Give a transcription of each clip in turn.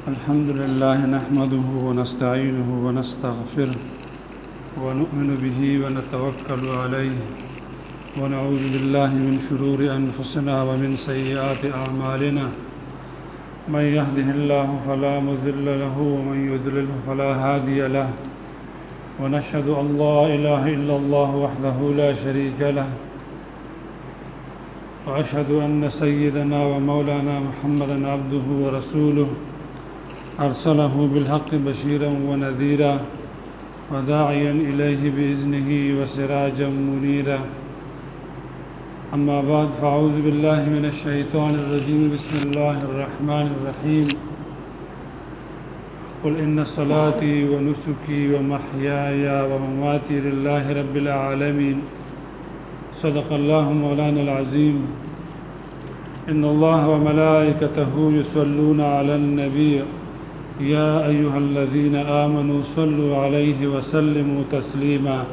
الحمد لله نحمده ونستعينه ونستغفره ونؤمن به ونتوكل عليه ونعوذ بالله من شرور أنفسنا ومن سيئات أعمالنا من يهده الله فلا مضل له ومن يضلله فلا هادي له ونشهد أن لا إله إلا الله وحده لا شريك له وأشهد أن سيدنا ومولانا محمدا عبده ورسوله أرسله بالحق بشيرا ونذيرا وداعيا إليه بإذنه وسراجا منيرا أما بعد فأعوذ بالله من الشيطان الرجيم بسم الله الرحمن الرحيم قل إن صلاتي ونسكي ومحياي ومماتي لله رب العالمين صدق الله مولانا العظيم إن الله وملائكته يصلون على النبي يا أيها الذين آمنوا صلوا عليه وسلموا تسليما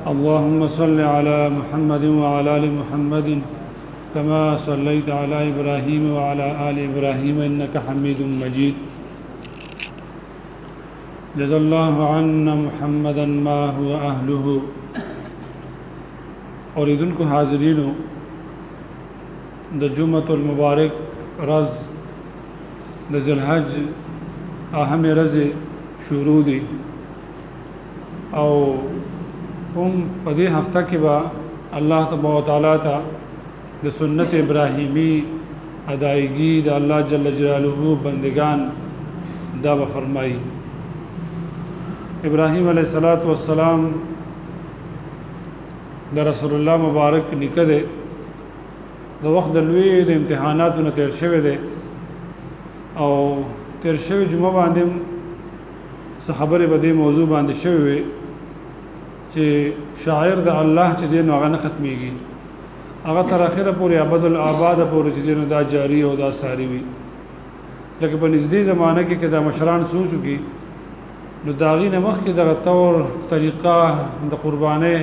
اللهم صل على محمد وعلى آل محمد كما صليت على إبراهيم وعلى آل إبراهيم إنك حميد مجيد جزا الله عنا محمدا ما هو أهله اوریدونکو حاضرینو د جمعة المبارک رز د ذوالحج اهم رز شروع دی او هم په دې هفته کې به الله تبارک وتعالى ته د سنت ابراهیمی ادایګي د الله جل جلاله بندگان دا به فرمایي ابراهیم علیه السلام د رسول الله مبارک نیکه دی د وخت د لوی د امتحاناتو نه تیر شوی دی او تیر شوی جمعه باندې څه خبرې به دې موضوع باندې شوی وي چې شاعر د الله چې دی نو هغه نه ختمیږي هغه تر اخره پورې ابد الآباد پورې چې دی نو دا جاری او دا ساری وي لکه په نږدې زمانه کې دا مشران سوچو کې نو د هغې نه مخکې دغه طور طریقه د قربانۍ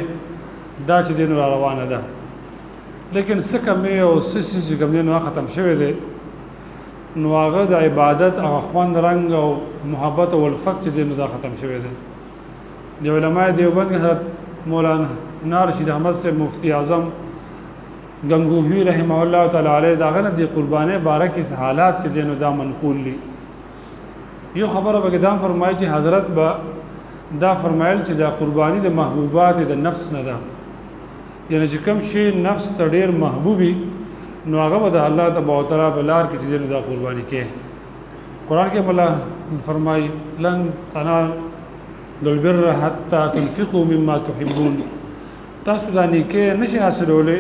دا چې دین را روانه ده لیکن څه کمې او څه چې کوم دی نو ختم شوی دی نو هغه د عبادت هغه خوند رنګ او محبت او الفت چې دی نو دا ختم شوی دی د علماء دیوبند حضرت مولانا رشید احمد سے مفتی اعظم گنگوہی رحمه الله تعالی علیه دا غنه دی قربانې باره کې حالات چې دی نو دا منقول دي یو خبره به دا فرمایي چې حضرت به دا فرمایل چې دا قربانی د محبوبات د نفس نه ده یعنی چې کوم شی نفس ته ډیر محبوبي نو هغه به د الله تبارک وتعالى په لار کې چې دا قرباني کې قرآن کې الله فرمایي لن تنالوا البر حتى تنفقوا مما تحبون تاسو دا نیکه نشي حاصلولې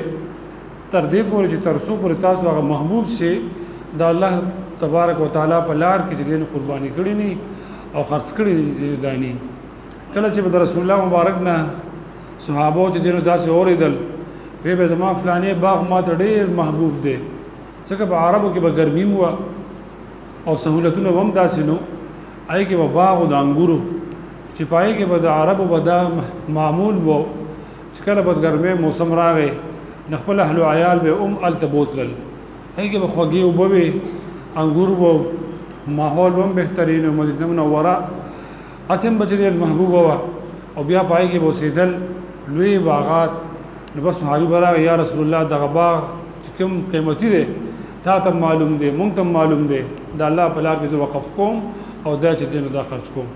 تر دې پورې چې ترسو پورې تاسو هغه محبوب شي د الله تبارک وتعالى په لار کې چې قرباني کړی ني او خرڅ کړی دي دانی کله چې د رسول الله مبارک نه صحابه چې دینو داسې اوریدل وی به زما فلانه باغ ما ته ډیر محبوب دی ځکه په عربو کې به ګرمي مو او سہولتونه هم داسې نو آی کې به باغ د انګورو چې پای کې به د عربو به دا معمول وو چې کله به ګرمه موسم راغی خپل اهل عیال به التبوتل آی کې به خوږی او به انګور وو ماحول هم بهترین او مدینه منوره اسم بچری محبوب هوا او بیا پای کې بوسیدل لوی باغات نو بس صحابي براغه یا رسول الله دغه باغ چې کوم قیمتي دی تا ته معلوم دی مونږ ته معلوم دی دا الله په لار کې وقف کوم او دا چې دینو دا خرج کوم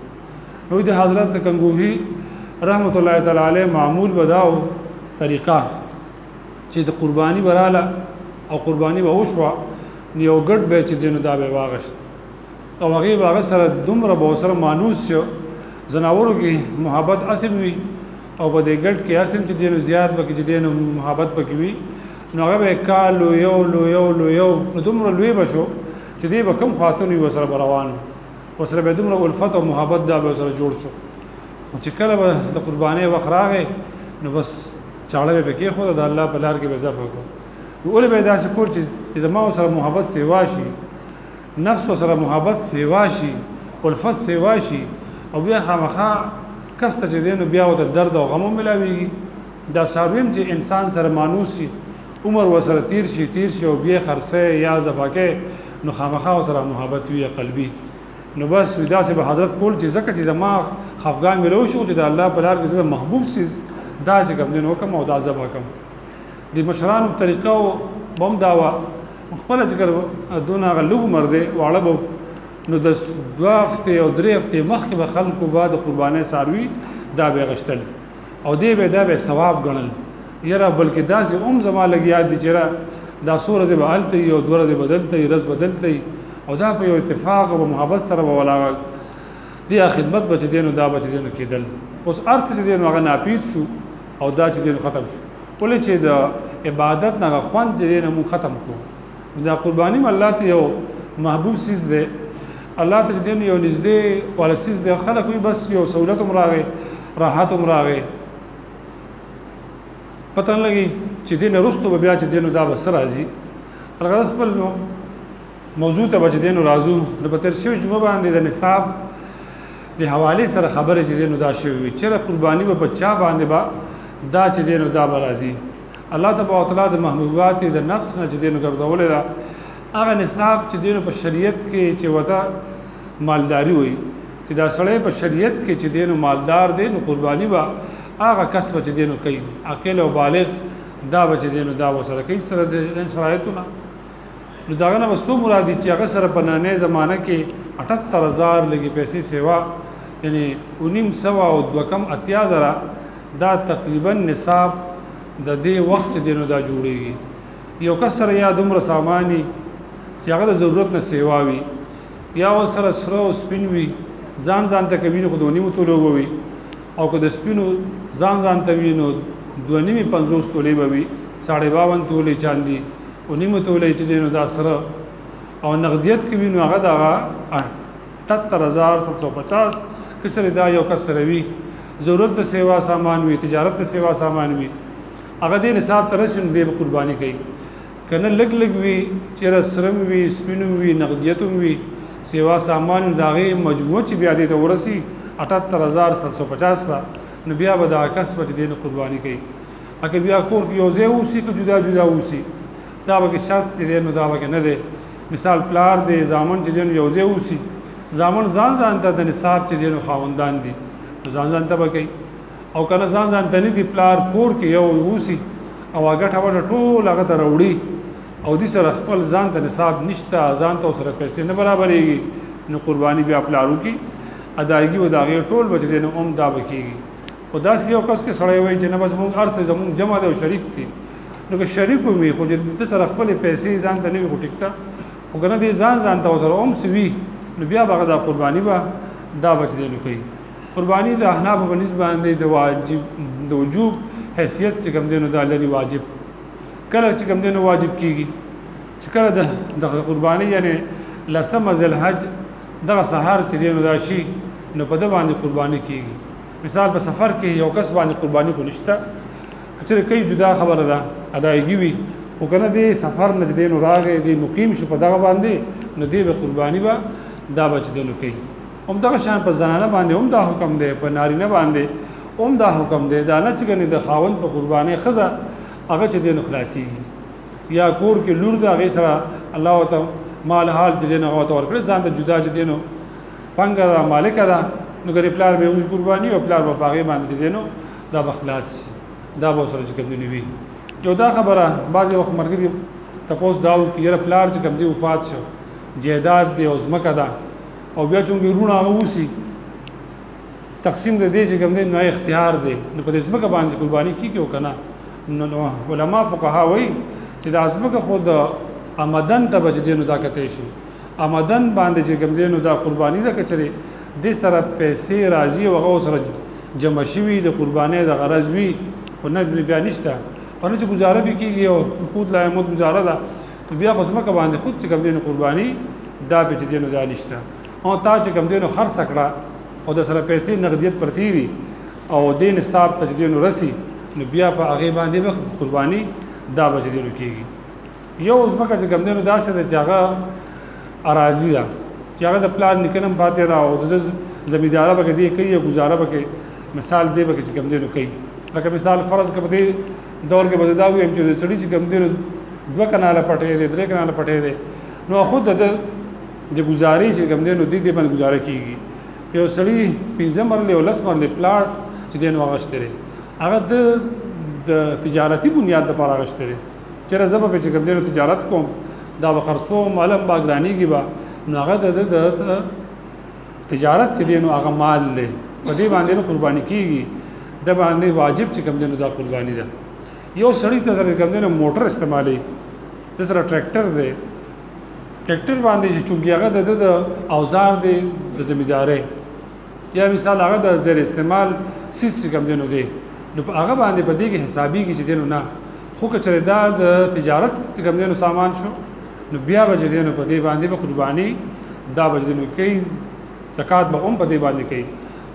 نو د حضرت کنگوہی رحمت الله تعالی علیه معمول بداو طریقه چې د قربانی براله او قربانی به وشوا یو ګډ به چې دینو دا به واغشت او هغه باغ سره دومره به سره مانوس شو زناورو کې محبت اسم وي او په دې ګډ کې اسم چې دینو زیات بکې چې دینو محبت پکې وي نو هغه کالو یو نو دومره لوی بشو چې دې به کم خاطر وي وسره روان وسره به دومره الفت او محبت دا به سره جوړ شو خو چې کله به د قربانۍ وخت راغی نو بس چاړه به کې خو د الله په لار کې به ځف وکړو ولې به داسې کول چې زما سره محبت سیوا شي نفس سره محبت سیوا شي الفت سیوا شي او بیا خامخا کسته چې دینو بیا او د درد او غم ملاويږي دا سارویم چې انسان سره مانوس شي عمر وسره تیر شي او بیا خرڅه یا زباکه نو خامخا سره محبت وی قلبي نو بس ودا سے به حضرت کول چې زکه چې زما خفغان ملو شو چې د الله په لار کې زما محبوب سیز دا چې کوم دین حکم او دا ذبح کوم د مشرانو طریقه او بم داوا خپل ذکر دونه غلو مرده واړه نو د 2 هفته او 3 هفته مخکې به خلکو بعد قرباني ساروي دا به غشتل او دی به دا به ثواب ګڼل یره بلکې دا سه زما لګیا دي چې دا سورې به حالت یو دوره به بدلته رز بدلته او دا په یو اتفاق او محبت سره ولا دی خدمت بچ دینو دا بچ دینو کېدل اوس ارث چې دینو هغه ناپید شو او دا چې دینو ختم شو ولې چې د عبادت نه خوان چې دینو مو ختم کو دا قرباني الله ته یو محبوب سیز دی الله ته دینو یو نږدې ولا سیز دی خلک وي بس یو سہولت مراغه راحت مراغه پتن لګي چې دین رستو بیا چې دینو دا بس راځي الغرض خپل موضوع ته بچ دینو رازو د پتر شوی جمعه باندې د نصاب د حواله سره خبره چې دینو دا شوی چې قرباني په بچا باندې با دا چې دینو دا راځي الله تبارک وتعالى د محبوبات د نفس نه چې دینو ګرځولې دا هغه نصاب چې دینو په شریعت کې چې وتا مالداری وي چې دا سړی په شریعت کې چې دینو مالدار دی نو قرباني با هغه کسب چې دینو کوي عاقل او بالغ دا بچ دینو دا وسره کوي سره د شرایطونه نو داغه نه وسو مرادي چې هغه سره په نانې زمانہ کې 78000 لګي پیسې سیوا یعنی 1900 او 2.8000 دا تقریبا نصاب د دې وخت دینو دا جوړيږي یو کس سره یا دومره سامانی چې هغه د ضرورت نه سیوا وي یا سره سره سپین وي ځان ته کوي خو دونی متولو وي او که د سپینو ځان ته وي نو 2.50 تولې به وي 52 تولې چاندي او نیمه تولې چې دینو دا سره او نقدیت کې وینو هغه دا 78750 کچره دا یو کس سره وي ضرورت د سیوا سامان وي تجارت د سیوا سامان وي هغه دې نصاب ترسن دې قرباني کوي کنه لګ وي چې سرم وي سپینو وي نقدیت وي سیوا سامان داغه مجموع چې بیا دې ته ورسي 78750 تا نو بیا به دا کسب دې قرباني کوي اګه بیا کور کې یو ځای اوسي که جدا جدا اوسي دا به شرط دې نو دا به نه دی مثال پلار دې زامن چې دې یو ځای اوسي زامن ځان ته د نصاب چې دې خاوندان دي ځان ته به کوي او کنه ځان ته نه دي پلار کور کې یو اوسي او هغه ټاوه ټول هغه ته وروړي او دې سره خپل ځان ته نصاب نشته ځان ته سره پیسې نه برابرېږي نو قرباني بیا پلارو کې ادایګي و دا غیر ټول بچ دې نو دا بکیږي خدا سي یو کس کې سړی وای چې نه بس موږ ارث زموږ جمع ده او شریک دي نو که شریک وي خو دې سره خپل پیسې ځان ته نه وي ټیکتا خو کنه دې ځان ته سره سوي نو بیا به دا قرباني با دا بچ دې نو کوي قرباني د احناف په نسبت باندې د واجب د وجوب حیثیت چې کوم دینو د لري واجب کله چې کوم دینو واجب کیږي چې کله د قرباني یعنی لسم ذل حج دغه سحر چې دینو دا شي نو په د باندې قرباني کیږي مثال په سفر کې یو کس باندې قرباني کو نشته چې کوي جدا خبره ده ادایګي وي او کنه دې سفر نه دینو راغې دې مقیم شو په دغه باندې نو دې به قرباني با دا بچ دینو کوي هم دغه شان په زنانه باندې هم دا حکم دی په نارینه باندې هم دا حکم دی دا نه چې کنه د خاوند په قرباني خزه هغه چې دین خلاصي یا کور کې لور دا غي سره الله تعالی مال حال چې دین هغه تور کړ ځان ته جدا چې دینو پنګه مالک دا نو ګری پلار به وي قرباني او پلار په باغې باندې دینو دا بخلاص دا به سره چې کوم دی وی یو دا خبره بعضی وخت مرګري تاسو داو کې یره پلار چې کوم دی وفات شو جیداد دی او زمکه دا او بیا چې ورونه اوسي تقسیم د دې چې کوم دی نو اختیار دی نو په دې زمکه باندې قرباني کیږي کنه نو علما فقها وایي چې د ازمکه خود آمدن ته بچ دینو دا کته شي آمدن باندې چې کوم دینو دا قرباني دا کچري د سره پیسې راځي او هغه سره جمع شوي د قرباني د غرض وی خو نه بیا نشته ورنه چې گزاره به کیږي او خود لا مت گزاره ده بیا خو ازمکه باندې خود چې کوم دینو قرباني دا به دینو دا نشته او تا چې کوم دینو خرڅ کړه او د سره پیسې نقدیت پرتی او دین حساب ته دینو رسی نو بیا په هغه باندې به قرباني دا به دینو کیږي یو ازمکه چې کوم دینو داسې د جګه اراضی ده چې هغه د پلان نکنم پاتې را او د زمیندار به کې کوي گزاره به کې مثال دی به چې کوم دینو کوي لکه مثال فرض کړه دور کې بددا وي چې چړي چې کوم دینو 2 کناله پټې دي 3 کناله پټې دي نو خود د گزاري چې کوم دی نو د دې باندې گزاره کیږي یو سړی 15 مرله او 10 مرله پلاټ چې دین واغشتره هغه د تجارتي بنیاد لپاره غشتره چې زما په چې کوم دی تجارت کوم دا بخرصو معلم باګرانی کی با نو هغه د تجارت چې دین هغه مال له په دې باندې قرباني کیږي د باندې واجب چې کوم دی دا قرباني ده یو سړی ته سره کوم دی موټر استعمالي د سره ټریکټر دی ټریکټر باندې چې چونګي هغه د اوزار دی د زمینداري یا مثال هغه د زیر استعمال سیس کوم دی نو دی نو هغه باندې په دې کې حسابي کې چې دینو نه خو کچره دا د تجارت چې کوم دی نو سامان شو نو بیا به دینو په دې باندې په قرباني دا به دینو کوي زکات به هم په دې باندې کوي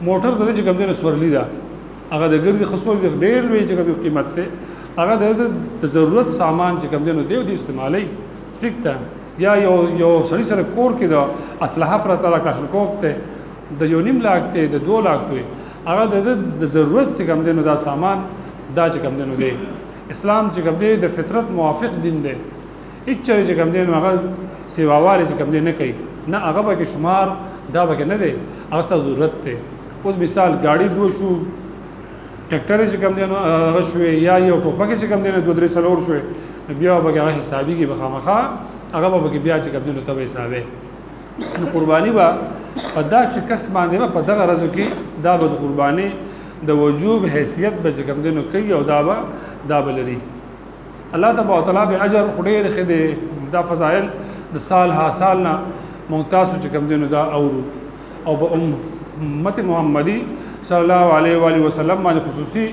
موټر د چې کوم دی نو سورلی دا هغه د ګرځي خصول ډېر لوی چې کوم قیمت ته هغه د ضرورت سامان چې کوم دی نو دی استعمالي ټیک ده یا یو سړی سره کور کې د اسلحه پر تعالی کاشنکوب ته د یو نیم لاک ته د 2 لاک ته هغه د ضرورت چې کوم دی نو دا سامان دا چې کوم دی نو دی اسلام چې کوم دی د فطرت موافق دین دی هیڅ چې کوم دی نو هغه سیواواله چې کوم دی نه کوي نه هغه به شمار دا به نه دی هغه ته ضرورت ته اوس مثال گاڑی دو شو ټریکټر چې کوم دی نو هغه شوې یا یو ټوپک چې کوم دی نو 2-3 سلور شوې بیا به هغه حسابي کې بخامخه هغه به بیا چې کوم دی نو ته حسابه نو قرباني با په داسې کس باندې په دغه ورځو کې دا به قرباني د وجوب حیثیت به چې کوم دی نو کوي او دا به لري الله تبارک وتعالى به اجر خډیر خدي دا فضائل د سال نه ممتاز چې کوم دی نو دا او به امت محمدي صلی الله علیه و آله وسلم باندې خصوصي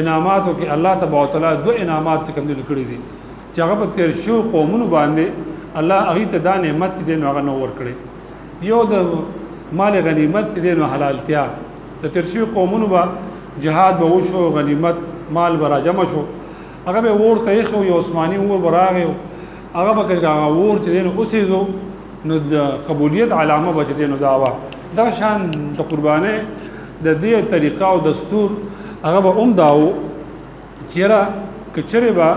انعاماتو کې الله تبارک وتعالى 2 انعامات چې کوم دی نو کړی دي چې هغه په تیر شو قومونو باندې الله هغه ته دا نعمت دی نو هغه نو ور کړی یو د مال غنیمت دی نو حلالتیا د تیر شو قومونو با جهاد به وشو غنیمت مال برا جمع شو هغه به ورته خو یو عثماني ور براغه هغه به هغه ور چې دی نو اوسېزو نو د قبولیت علامه بچ دی نو داوا دا شان د قربانه د دې طریقه او دستور هغه به داو چیرې کچره با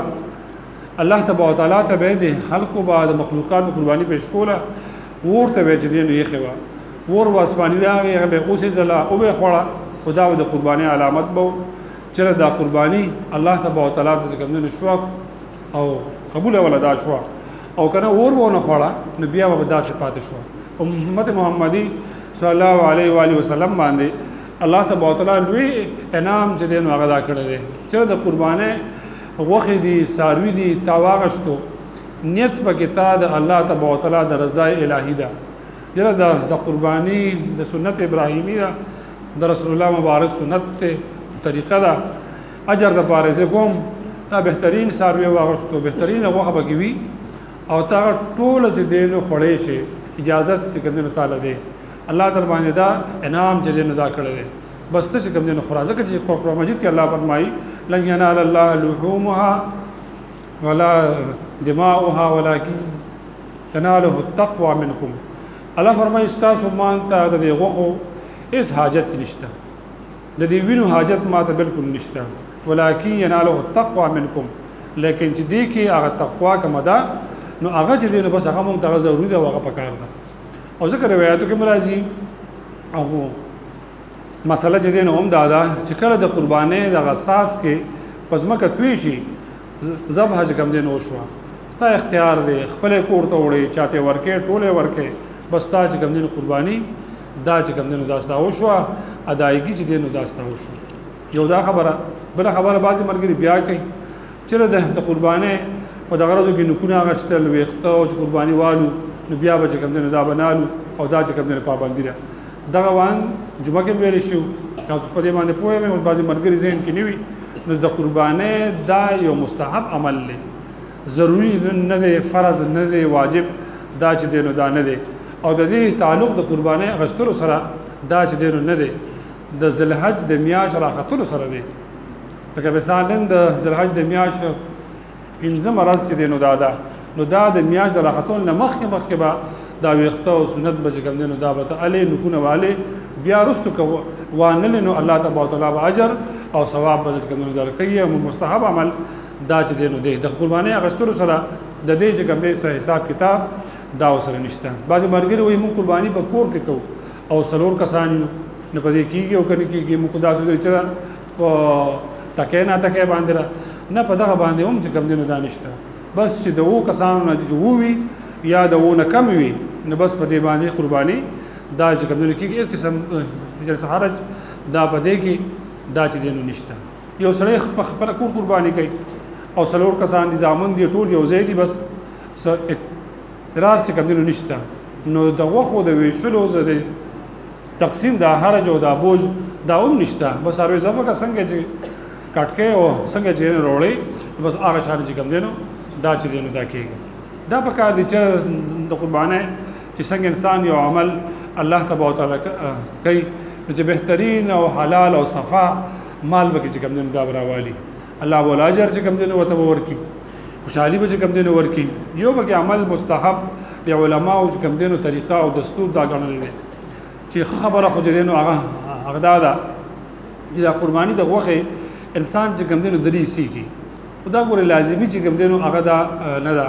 الله تبارک وتعالى ته به د خلقو بعد مخلوقات قرباني پیش کوله ورته به چې دی نو یې خوا ور واسماني هغه به اوسې زلا او به خوړه خدا د قرباني علامت بو چیرې دا قرباني الله تبارک وتعالى د کومنه شو او قبول ولدا شو او کنه ورونه خوړه نو بیا به داسې پاتې شو امت محمدي صلی الله علیه و آله وسلم باندې الله تبارک وتعالى لوی انعام چې دین هغه دا کړی دی چې د قربانه غوخه دي ساروی دي تاواغشتو نیت پکې تا د الله تبارک وتعالى د رضا الهی ده یره د قربانی د سنت ابراهیمی ده د رسول الله مبارک سنت ته طریقه ده اجر د پاره کوم دا بهترین ساروی واغشتو بهترین غوخه بګی وی او تا ټول چې دینو خړې شي اجازه تکندنه تعالی ده الله تعالی باندې دا انعام چې دینو دا کړی دی بس ته چې کوم دینو خرازه کې چې قرآن مجید کې الله فرمایي لن ينال الله لحومها ولا دماؤها ولكن تناله التقوى منكم الله فرمایي استاسو مان ته د غوخو اس حاجت نشته د دې وینو حاجت ما ته بالکل نشته ولكن يناله التقوى منكم لیکن چې دې کې هغه تقوا کومه ده نو هغه چې دینو بس هغه مونږ ته ضروري ده هغه پکار ده او ذکر روایتو کې مرাজি او مسله چې دین هم دادا چې کله د قربانې د غساس کې پزماکه توی شي ذبح چې کوم دین وشو تا اختیار دی خپل کور ته وړي چاته ورکه ټوله ورکه بس تا چې کوم دین قرباني دا چې کوم دین داستا وشو ادایګي چې دین داستا وشو یو دا خبره بل خبره بعضی مرګري بیا کوي چې د قربانې په دغه ورځو کې نکونه غشتل ويخته او قرباني والو نو بیا به کوم دین دا بنالو او دا چې کوم دین پابندی ده دغه وان جمعه کې ویل شو تاسو په دې باندې پوهه مې بعضی مرګري ذهن کې نیوي نو د قربانې دا یو مستحب عمل دی ضروری نه دی فرض نه دی واجب دا چې دینو دا نه دی او د دې تعلق د قربانې غشتلو سره دا چې دینو نه دی د ذوالحج د میاش راختلو سره دی لکه مثلا د ذوالحج د میاش پنځم ورځ چې دینو دا نو دا د میاش د راختون نه مخکې به دا ویخته او سنت به کوم دینو دا به علی نکونه والے بیا رستو کو وانل نو الله تبارک وتعالى اجر او ثواب به کوم دینو درکې او مستحب عمل دا چې دینو دی د قربانې اغشتلو سره د دې چې کوم حساب کتاب دا وسره نشته. بعض مرګري وي مونږ قرباني په کور کې کوو او څلور کسان یو نه پدې کېږي او کنه کېږي مونږ دا څه چې په تکه نه تکه باندې نه په دغه باندې هم چې کوم دینه دانشته بس چې د وو کسانو نه چې ووي یا د وو نه کم وي نه بس په دې باندې قرباني دا چې کوم دینه کېږي هیڅ قسم د حرج دا په دې کې دا چې دینه نشته. یو سړی خپل کور قرباني کوي او څلور کسان دي ځامن دي ټول یو ځای دي بس اعتراض چې کوم دینه نشته نو د وخو د ویشلو د تقسیم دا حرج او دا بوج دا هم نشته. بس هر ځبه کا څنګه چې کټکه او څنګه چې وروړي بس هغه شان چې کوم دینو دا چې دینو دا کېږي. دا په کار دي چې د قربانه چې څنګه انسان یو عمل الله تبارک وتعالى کوي چې بهترین او حلال او صفا مال به چې کوم دینو دا براوالي الله ول اجر چې کوم دینو وته ورکی خوشحالي به چې کوم دینو ورکی یو به عمل مستحب د علماء او چې کوم دینو طریقه او دستور دا غنل دي چې خبره خو دینو هغه دا چې قرباني د غوخه انسان چې کوم دینو درې سیږي دا ګوره لازمي چې کوم دینو هغه دا نه دا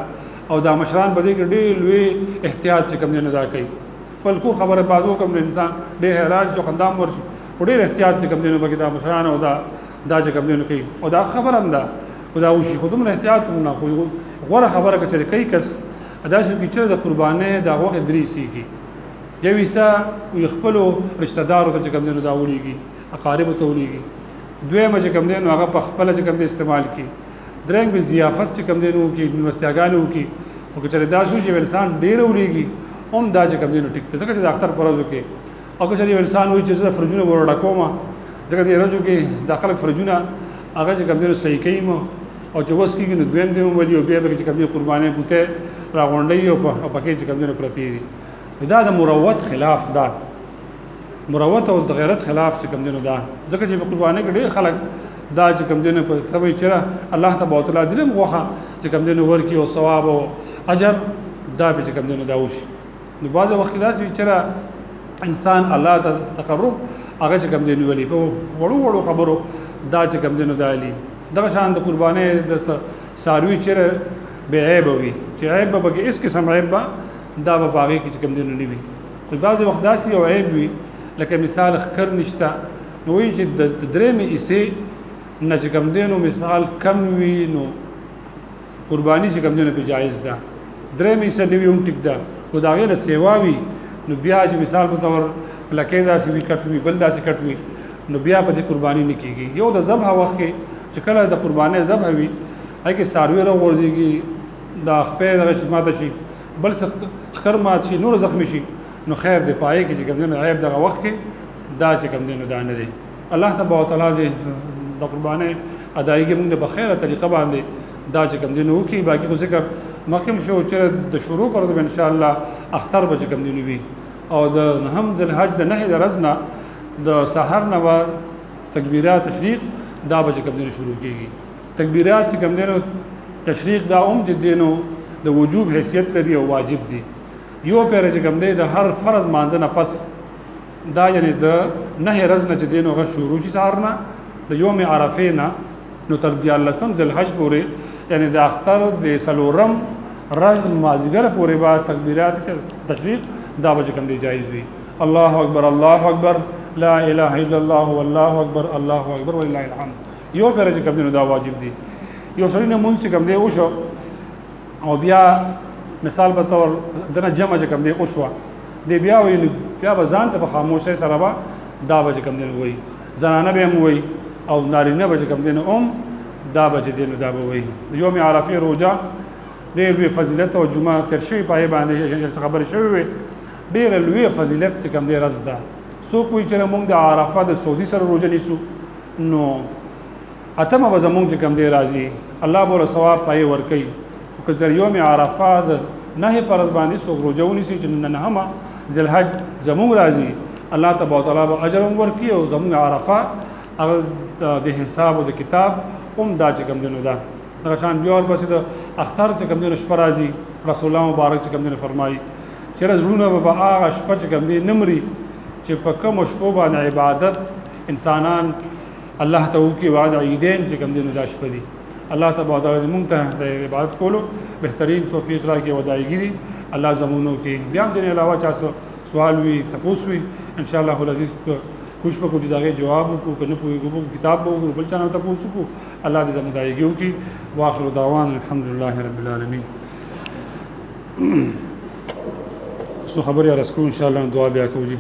او دا مشران بده کې ډېر لوی احتیاط چې کوم دینو دا کوي خپل کو خبره بازو کوم انسان ډېر حراج جو خندام ورشي ډېر احتیاط چې کوم دینو بګی دا مشران او دا چې کوم دینو کوي او دا خبره هم ده خدا وشي خودم احتیاط نه خو غوړه خبره کوي کوي کس ادا شي چې د قربانه دا غوخه درې سیږي یو ویسا خپل رشتہ دارو ته چې کوم دینو دا ولېږي اقارب ته ولېږي دویمه چې کوم دینو هغه په خپل چې کوم دینو استعمال کی درنګ به ضیافت چې کوم دینو کې مستیاګانو کې او چې دا شو چې انسان ډیر ولېږي هم دا چې کوم دینو ټیک ته ځکه چې ډاکټر پرځو کې او چې انسان وایي چې زه فرجونه ورډا کومه ځکه دې رجو کې داخله فرجونه هغه چې کوم دینو صحیح کيم او چې وس کې نو دویم دی ولې او بیا به چې کوم دینو قربانې بوته راغونډي او په کې چې کوم دینو پرتی دي دا د مروت خلاف دا مروت او د غیرت خلاف چې کوم دینو دا ځکه چې په قربانې کې ډېر خلک دا چې کوم دینو په تبي چیرې الله تبارک وتعالى دلم غوخه چې کوم دینو ورکی او ثواب او اجر دا به چې کوم دینو دا وشي نو بعض وخت دا چې انسان الله ته تقرب هغه چې کوم دینو ولي په وړو خبرو دا چې کوم دینو دالي دغه شان د قربانې د ساروي چیرې به عیب وي چې عیب به کې اس قسم عیب دا به باغې کې کوم دینو نیوي خو بعض وخت داسي او عیب وي لکه مثال خکر نشتا نو وی چې د درېمې ایسه نه چې کوم دینو مثال کم وي نو قرباني چې کوم دینو په جایز ده درېمې ایسه نیوي هم ټیک ده خو دا غیر سیوا وي نو بیا چې مثال په تور لکه داسې وی کټ وی بل داسې کټ وی نو بیا په دې قرباني نه کیږي یو د ذبح وخت کې چې کله د قرباني ذبح وي هغه کې ساروي راغورځيږي دا خپې د ماته شي بل خکر مات شي نور زخمی شي نو خیر دی پای کې چې کوم دینو عیب دغه وخت کې دا چې کوم دینو دا نه دی الله تبارک وتعالى دې د قربانې ادایګي موږ د بخیره طریقه باندې دا چې کوم دینو کې باقي خو ذکر مخکې شو چې د شروع پر ان شاء الله اختر به کوم دینو وي او د هم ذل حج د نه د رزنا د سحر نه تکبیرات تشریق دا به کوم دینو شروع کیږي تکبیرات کوم دینو تشریق دا هم د دینو د وجوب حیثیت لري او واجب دي یو پیر چې کوم دی د هر فرض مانځنه پس دا یعنی د نه رزنه چې دینو غ شروع شي سهارنه د یوم عرفه نه نو تر د لسم ذل حج پورې یعنی د اختر د سلورم رز مازیګر پورې با تکبیرات تشریق دا به کوم دی جایز وي الله اکبر الله اکبر لا اله الا الله والله اکبر الله اکبر ولله الحمد یو پیر چې کوم دی دا واجب دي یو سړی نه مونږ کوم دی او شو او بیا مثال به تور دنه جمع کوم دی او شو دی بیا وی بیا به ځان ته په خاموشۍ سره به دا به کوم دی وای زنانه به هم وای او نارینه به کوم دی دا به دی دا به وای یوم عرفه روزه ډېر لوی فضیلت او جمعه تر شوی پای باندې خبرې شوی وي ډېر لوی فضیلت کوم دی رز ده سو کوی چې موږ د عرفه د سعودي سره روزه نیسو نو اتمه به زموږ کوم دی راځي الله بوله ثواب پای ور کوي خو در یوم عرفه نه پرز باندې سو روزه ونیسي چې نه هم ذل حج زموږ راځي الله تبارک وتعالى اجر ور کوي او زموږ عرفه هغه د حساب او د کتاب هم دا چې کوم دی دا دا شان بیا ورپسې د اختر چې کوم دی شپه راځي رسول الله مبارک چې کوم دی فرمایي چې رزونه به هغه شپه چې کوم دی نمرې چې په کوم شپه باندې عبادت انسانان الله ته وکي وعد عیدین چې کوم دی دا شپه دي الله تبارک وتعالى مونږ ته د عبادت کولو بهترین توفیق راکړي ودایګي دي الله زمونو کې بیا هم دې علاوه چا سوال وي تپوس وي ان شاء الله العزیز کوشش وکړو چې داغه جواب وکړو کنه پوهیږو کتاب وګورو بل چا نه تپوس وکړو الله دې زموږ دایګو کې واخر دعوان الحمدلله رب العالمین سو خبر یا رسکو ان شاء الله دعا بیا کوو جی